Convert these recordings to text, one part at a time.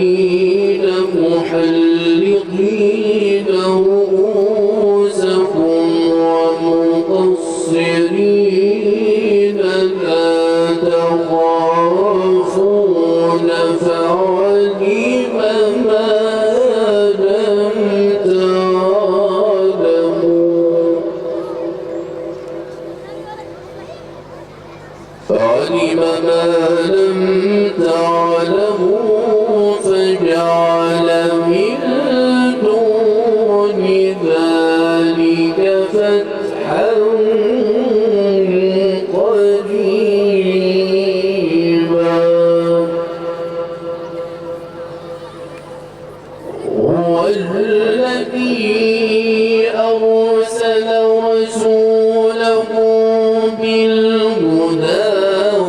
آمنين محلقين رؤوسكم ومقصرين لا تخافون فعلم ما لم تعلموا فجعل من دون ذلك فتحا قريبا هو الذي أرسل رسوله بالهدى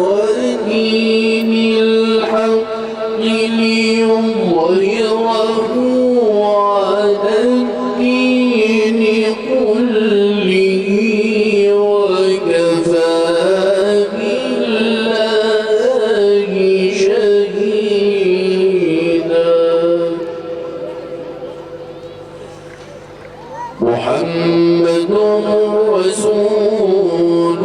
ودين الحق ليظهره على الدين كله وكفى بالله شهيدا. محمد رسول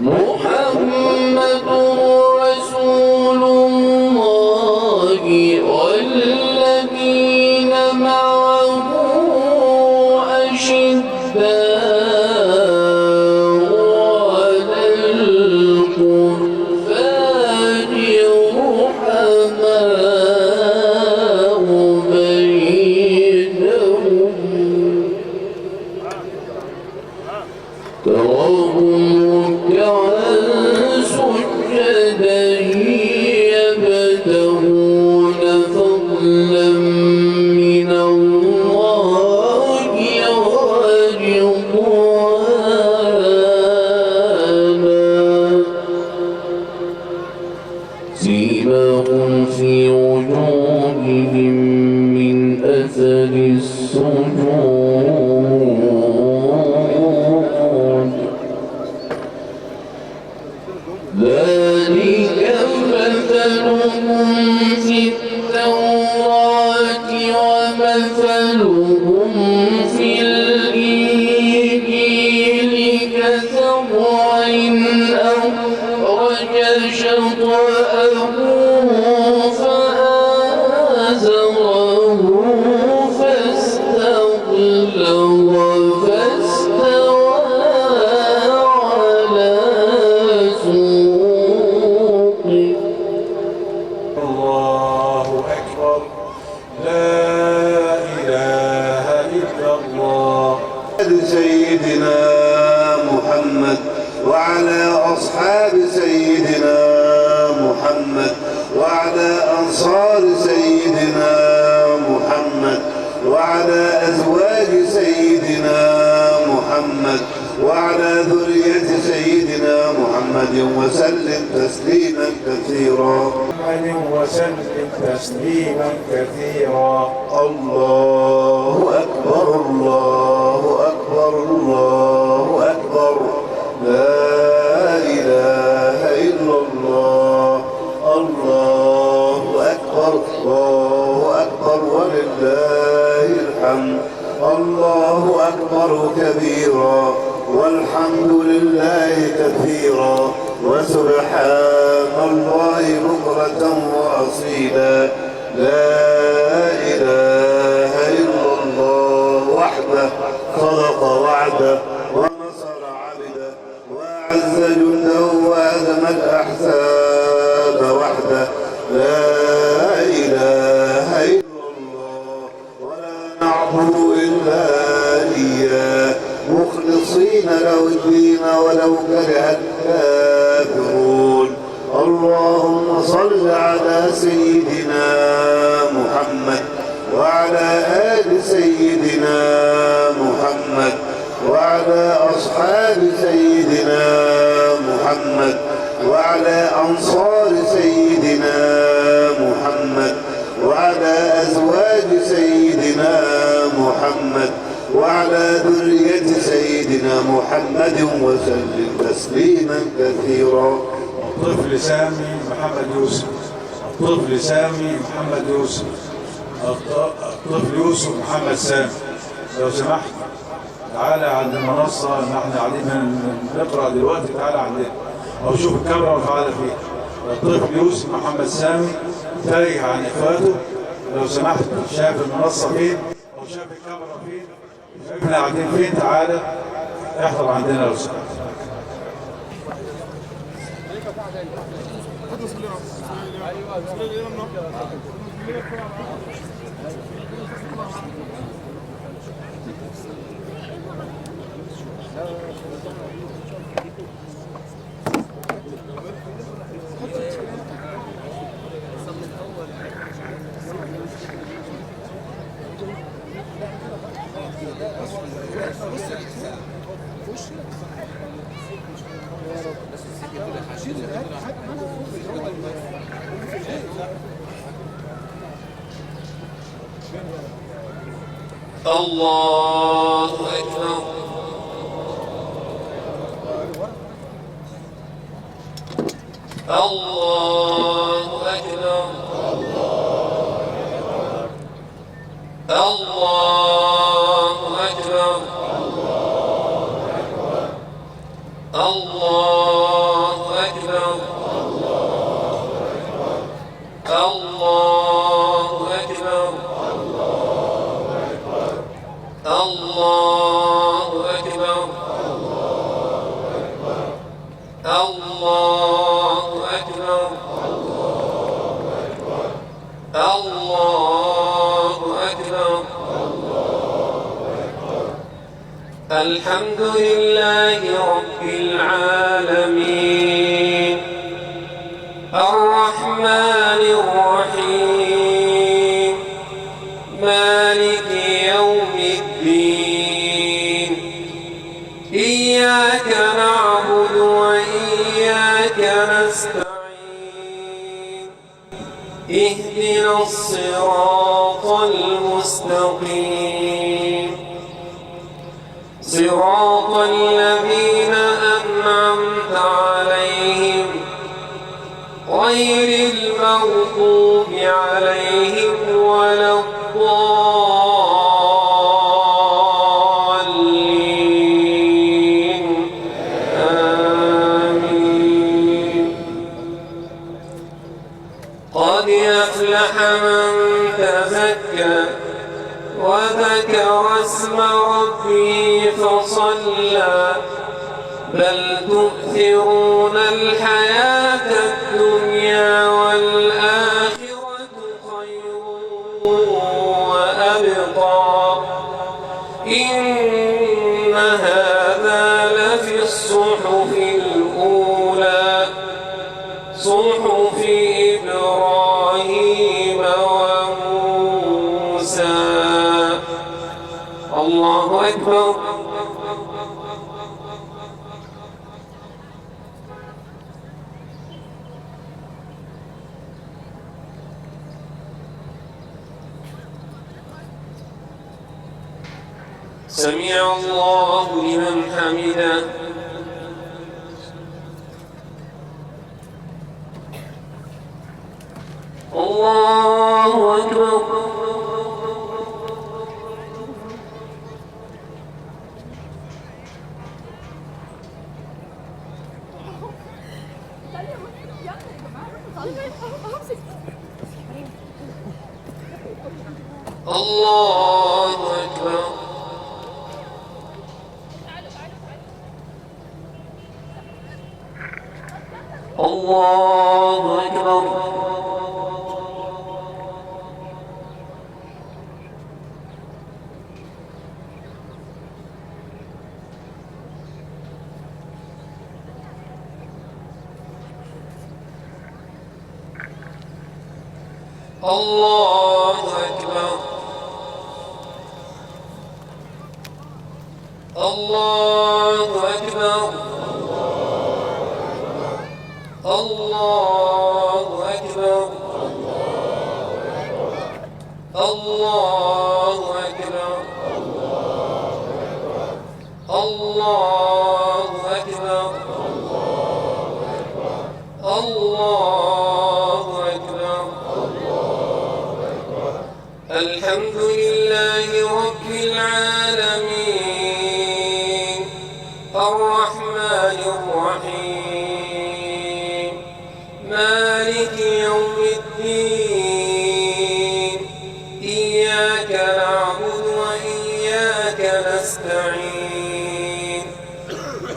محمد رسول الله والذين معه أشداء على الكفار رحماء بينهم تراهم ركعا سجدا يبتغون فضلا من الله ورضوانا سيماهم في وجوههم من أثر السجود ذلك مثلهم في التوراة ومثلهم في الإنجيل كزرع أخرج شطأه فآزره فاستغلظ فاستوى على سوقه. الله أكبر لا إله إلا الله. سيدنا محمد وعلى أصحاب سيدنا محمد وعلى أنصار سيدنا محمد وعلى أزواج سيدنا محمد وعلى ذرية سيدنا محمد وسلم تسليما كثيرا. وسلم تسليما كثيرا. الله أكبر الله أكبر الله أكبر لا إله إلا الله. الله أكبر الله أكبر ولله الحمد. الله أكبر كبيرا والحمد لله كثيرا وسبحان الله بكرة وأصيلا. لا إله إلا الله وحده صدق وعده ونصر عبده وأعز جنده وهزم الأحزاب وحده. لا إله إلا الله ولا نعبد إلا إياه مخلصين له الدين ولو كره الكافرون. اللهم صل على سيدنا محمد وعلى آل سيدنا محمد وعلى وعلى أصحاب سيدنا محمد وعلى أنصار سيدنا محمد وعلى أزواج سيدنا محمد وعلى ذرية سيدنا محمد وسلم تسليما كثيرا. الطفل سامي محمد يوسف، الطفل سامي محمد يوسف، الطفل يوسف محمد سامي. لو سمحت تعالى عند المنصة اللي احنا قاعدين بنقرأ دلوقتي، تعالى عندنا أو شوف الكاميرا وفعلها فيها. الطفل يوسف محمد سامي تايه عن إخواته. لو سمحت شايف المنصة فين أو شايف الكاميرا فين، شايفنا قاعدين فين، تعالى احضر عندنا لو سمحت. الله أكبر. الله أكبر. الله أكبر. الله أكبر. الله أكبر. الله أكبر. الله أكبر. الله أكبر. الحمد لله رب العالمين الرحمن الرحيم مالك يوم الدين إياك نعبد وإياك نستعين اهدنا الصراط المستقيم صراط الذين أنعمت عليهم غير المغضوب عليهم ولا الضالين آمين. قد يفلح من تزكى وذكر اسم ربه فصلى بل تؤثرون الحياة الدنيا والآخرة خير وأبقى إن هذا لفي الصحف الأولى صحف إبراهيم وموسى. الله أكبر. سمع الله لمن حمده. الله أكبر. الله أكبر. الله أكبر. الله أكبر. الله أكبر الله أكبر الله أكبر الله أكبر الله أكبر الحمد لله رب العالمين الرحمن الرحيم مالك يوم الدين إياك نعبد وإياك نستعين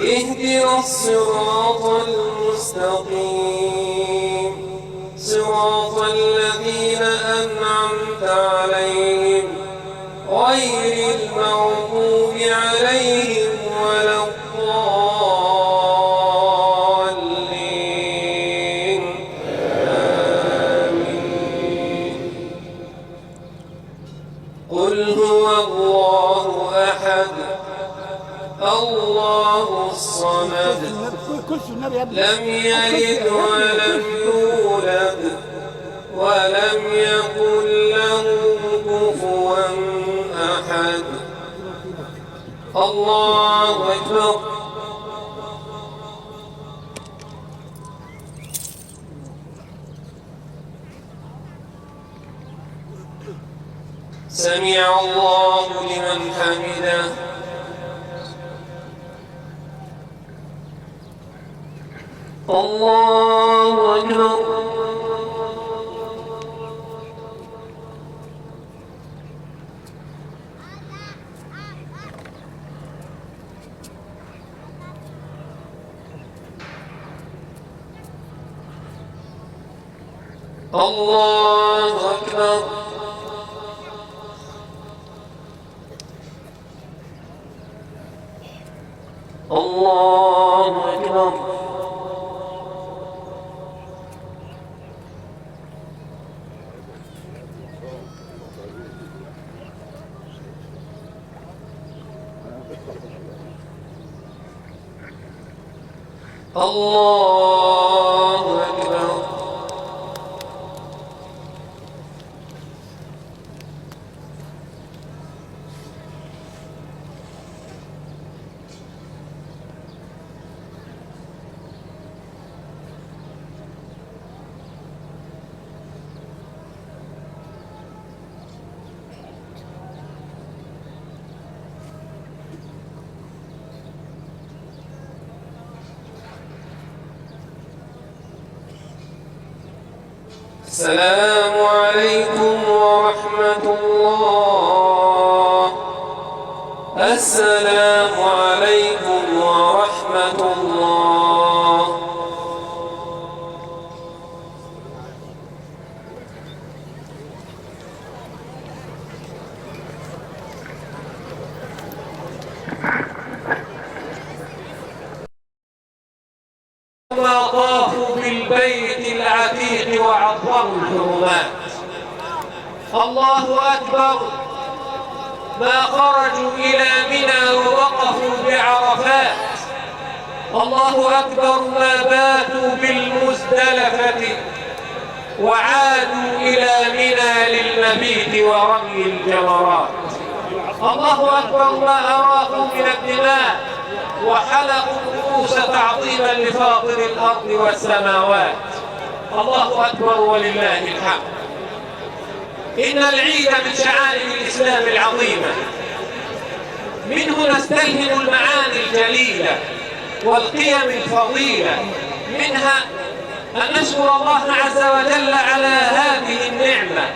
اهدنا الصراط المستقيم صراط الذين أنعمت عليهم غير المغضوب عليهم ولا الضالين آمين قل هو الله أحد الله الصمد لم يلد ولم يولد ولم يكن له كفوا أحد الله أكبر سمع الله لمن حمده الله أكبر الله أكبر الله أكبر الله أكبر السلام عليكم ورحمة الله السلام عليكم ورحمة الله ما طافوا بالبيت العتيق وعظموا الحرمات الله أكبر ما خرجوا إلى منى ووقفوا بعرفات الله أكبر ما باتوا بالمزدلفة وعادوا إلى منى للمبيت ورمي الجمرات الله أكبر ما أراقوا من الدماء وحلقوا الرؤوس تعظيما لفاطر الأرض والسماوات الله أكبر ولله الحمد إن العيد من شعائر الإسلام العظيمة منه نستلهم المعاني الجليلة والقيم الفضيلة منها أن نشكر الله عز وجل على هذه النعمة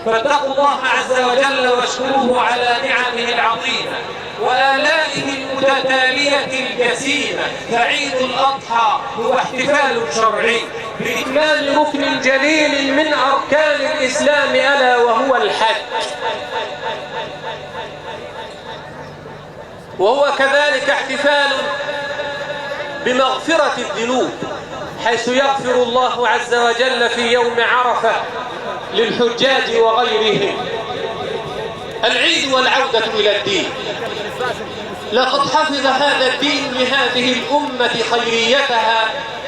فاتقوا الله عز وجل واشكروه على نعمه العظيمة وآلائه المتتالية الجسيمة فعيد الأضحى هو احتفال شرعي بإكمال ركن جليل من أركان الإسلام ألا وهو الحج وهو كذلك احتفال بمغفرة الذنوب حيث يغفر الله عز وجل في يوم عرفة للحجاج وغيرهم العيد والعودة إلى الدين. لقد حفظ هذا الدين لهذه الأمة خيريتها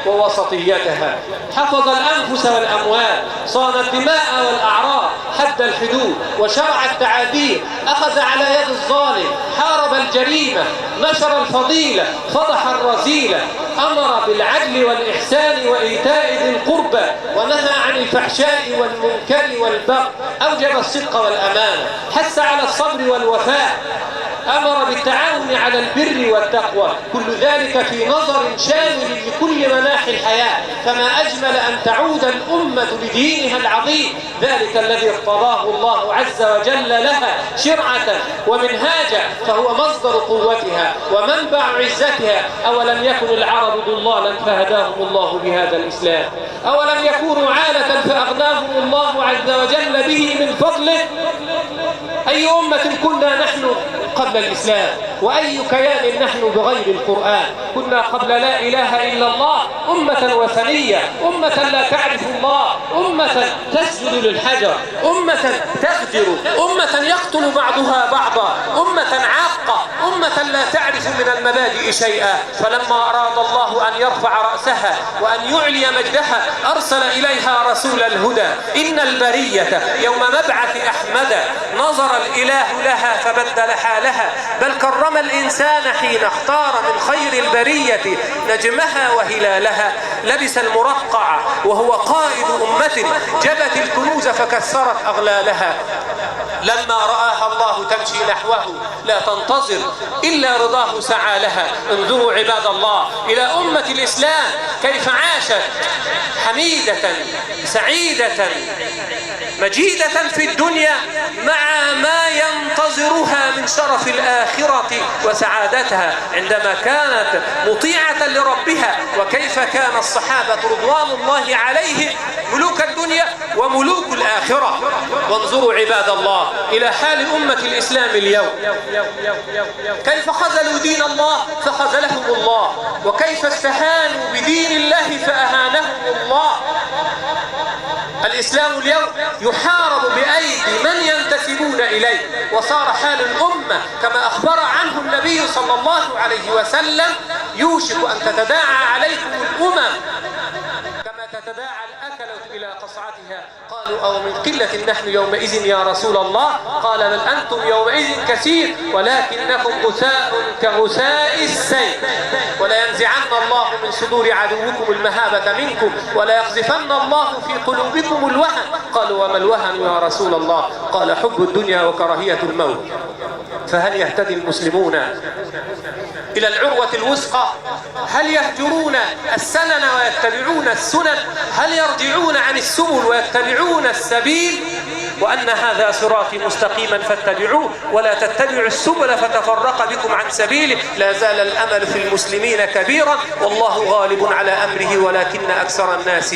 ووسطيتها، حفظ الأنفس والأموال، صان الدماء والأعراض، حد الحدود، وشرع التعابير، أخذ على يد الظالم، حارب الجريمة، نشر الفضيلة، فضح الرذيلة، أمر بالعدل والإحسان وإيتاء ذي القربى، ونهى عن الفحشاء والمنكر والبغي، أوجب الصدق والأمانة، حث على الصبر والوفاء، أمر بالتعاون على البر والتقوى، كل ذلك في نظر شامل لكل مناحي الحياة. فما أجمل أن تعود الأمة لدينها العظيم، ذلك الذي ارتضاه الله عز وجل لها شرعة ومنهاجا، فهو مصدر قوتها ومنبع عزتها. أولم يكن العرب ضلالا فهداهم الله بهذا الإسلام؟ أولم يكونوا عالة فأغناهم الله عز وجل به من فضله؟ أي أمة كنا نحن قبل الإسلام؟ وأي كيان نحن بغير القرآن؟ كنا قبل لا إله إلا الله أمة وثنية، أمة لا تعرف الله، أمة تسجد للحجر، أمة تفجر، أمة يقتل بعضها بعضا، أمة عاقة، أمة لا تعرف من المبادئ شيئا. فلما أراد الله أن يرفع رأسها وأن يعلي مجدها أرسل إليها رسول الهدى. إن البرية يوم مبعث أحمد نظر الإله لها فبدل حالها، بل كرم الإنسان حين اختار من خير البرية نجمها وهلالها. لبس المرقع وهو قائد أمة جبت الكنوز فكسرت أغلالها. لما رآها الله تمشي نحوه لا تنتظر إلا رضاه سعى لها. انظروا عباد الله إلى أمة الإسلام كيف عاشت حميدة سعيدة مجيدة في الدنيا مع ما ينتظرها من شرف الآخرة وسعادتها عندما كانت مطيعة لربها. وكيف كان الصحابة رضوان الله عليهم ملوك الدنيا وملوك الآخرة. وانظروا عباد الله إلى حال أمة الإسلام اليوم، كيف خذلوا دين الله فخذلهم الله، وكيف استهانوا بدين الله فأهانهم الله. الإسلام اليوم يحارب بأيدي من ينتسبون إليه، وصار حال الأمة كما أخبر عنه النبي صلى الله عليه وسلم: يوشك أن تتداعى عليكم الأمم كما تتداعى الأكلة إلى قصعتها. قالوا: أو من قلة نحن يومئذ يا رسول الله؟ قال: بل أنتم يومئذ كثير ولكنكم غثاء كغثاء السيل، ولا ينزعن الله من صدور عدوكم المهابة منكم ولا يقذفن الله في قلوبكم الوهن. قالوا: وما الوهن يا رسول الله؟ قال: حب الدنيا وكراهية الموت. فهل يهتدي المسلمون إلى العروة الوثقى؟ هل يهجرون السنن ويتبعون السنن؟ هل يرجعون عن السبل ويتبعون السبيل؟ وأن هذا صراطي مستقيما فاتبعوه ولا تتبعوا السبل فتفرق بكم عن سبيله. لا زال الأمل في المسلمين كبيرا والله غالب على أمره ولكن أكثر الناس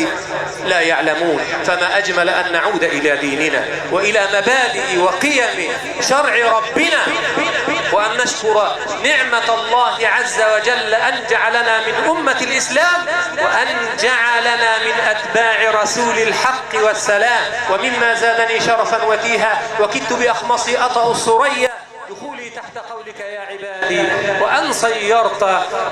لا يعلمون. فما أجمل أن نعود إلى ديننا وإلى مبادئ وقيم شرع ربنا، وأن نشكر نعمة الله عز وجل أن جعلنا من أمة الإسلام وأن جعلنا من أتباع رسول الحق والسلام. ومما زادني شرفا وتيها وكدت بأخمصي أطأ الثريا دخولي تحت قولك يا عبادي وأن صيرت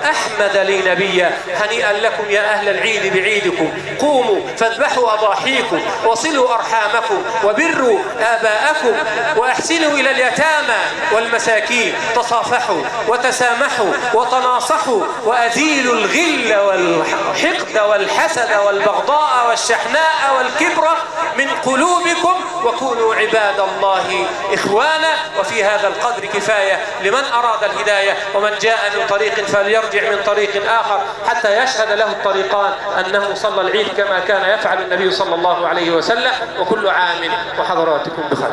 أحمد لي نبيا. هنيئا لكم يا أهل العيد بعيدكم، قوموا فاذبحوا أضاحيكم وصلوا أرحامكم وبروا آباءكم وأحسنوا إلى اليتامى والمساكين، تصافحوا وتسامحوا وتناصحوا وأزيلوا الغل والحقد والحسد والبغضاء والشحناء والكبر من قلوبكم وكونوا عباد الله إخوانا. وفي هذا القدر كفاية لمن أراد الهداية، ومن جاء من طريق فليرجع من طريق آخر حتى يشهد له الطريقان أنه صلى العيد كما كان يفعل النبي صلى الله عليه وسلم. وكل عام وحضراتكم بخير.